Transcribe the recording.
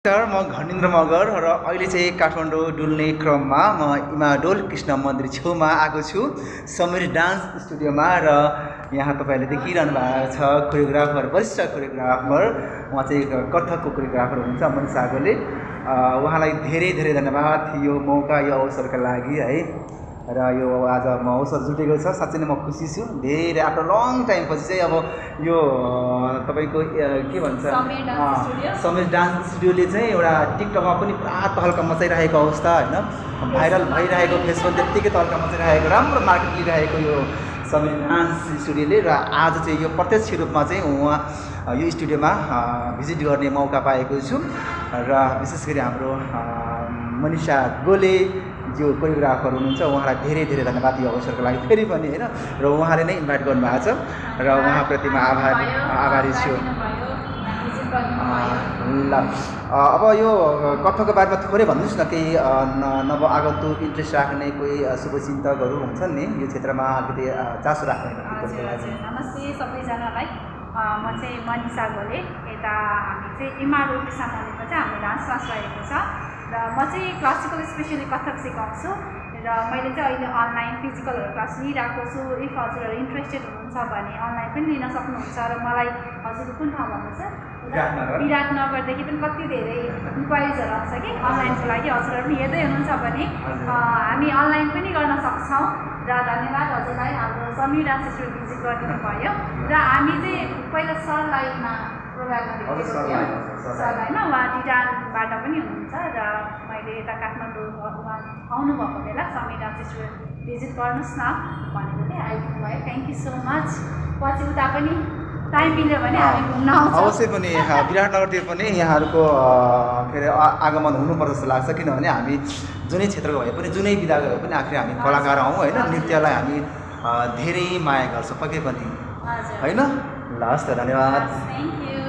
Sir म घनेन्द्र मगर र अहिले चाहिँ काठमाडौँ डुल्ने क्रममा म इमाडोल कृष्ण मन्दिर छेउमा आएको छु समीर डान्स स्टुडियोमा। र यहाँ तपाईँहरूले देखिरहनु भएको छ कोरियोग्राफर, वरिष्ठ कोरियोग्राफर, उहाँ चाहिँ कथकको कोरियोग्राफर हुनुहुन्छ मनिषा गोले। उहाँलाई धेरै धेरै धन्यवाद यो मौका, यो अवसरका लागि है। र यो आज म अवसर जुटेको छ, साँच्चै नै म खुसी छु। धेरै आफ्टर लङ टाइम पछि चाहिँ अब यो तपाईँको के भन्छ समीर डान्स स्टुडियोले चाहिँ एउटा टिकटकमा पनि पुरा तहल्का मचाइरहेको अवस्था होइन, भाइरल भइरहेको, फेसबुक त्यत्तिकै तहल्का मचाइरहेको, राम्रो मार्केट लिइरहेको यो समीर डान्स स्टुडियोले। र आज चाहिँ यो प्रत्यक्ष रूपमा चाहिँ उहाँ यो स्टुडियोमा भिजिट गर्ने मौका पाएको छु। र विशेष गरी हाम्रो मनिषा गोले जो कोरियोग्राफर हुनुहुन्छ, उहाँलाई धेरै धेरै धन्यवाद यो अवसरको लागि फेरि पनि होइन। र उहाँले नै इन्भाइट गर्नुभएको छ र उहाँप्रति म आभारी छु। ल अब यो कथकको बारेमा थोरै भन्नुहोस् न, केही नव आगन्तुक इन्ट्रेस्ट राख्ने कोही शुभचिन्तकहरू हुन्छन् नि यो क्षेत्रमा अलिकति चासो राख्ने? नमस्ते सबैजनालाई, म चाहिँ मनिषा गोले। यता हामी चाहिँ इमाडोल कृष्ण मन्दिरमा चाहिँ हाम्रो डान्स क्लास रहेको छ र म चाहिँ क्लासिकल स्पेसली कथक सिकाउँछु। र मैले चाहिँ अहिले अनलाइन फिजिकलहरू क्लास लिइरहेको छु। इफ हजुरहरू इन्ट्रेस्टेड हुनुहुन्छ भने अनलाइन पनि लिन सक्नुहुन्छ। र मलाई हजुरको कुन ठाउँ भन्नुहुन्छ? विराटनगरदेखि पनि कति धेरै इन्क्वाइरिजहरू आउँछ कि अनलाइनको लागि। हजुरहरू पनि हेर्दै हुनुहुन्छ भने हामी अनलाइन पनि गर्न सक्छौँ। र धन्यवाद हजुरलाई, हाम्रो समीर डान्स स्टुडियो भिजिट गरिदिनु भयो। र हामी चाहिँ पहिला सरलाई प्रोग्राम गरेको सरलाई उहाँ डिटानबाट पनि हुनुहुन्छ। र मैले यता काठमाडौँ उहाँ आउनुभएको बेला समीर डान्स स्टुडियो भिजिट गर्नुहोस् न भनेको थिएँ, आइदिनु भयो। Thank you so much. पछि उता पनि टाइम मिल्यो भने हामी घुम्न आउँछौँ अवश्य पनि। विराटनगरतिर पनि यहाँहरूको के अरे आगमन हुनुपर्छ जस्तो लाग्छ, किनभने हामी जुनै क्षेत्रको भए पनि जुनै विधाको भए पनि आखिर हामी कलाकार हौँ होइन। नृत्यलाई हामी धेरै माया गर्छौँ पक्कै पनि होइन। ल हस् त, धन्यवाद। Thank you.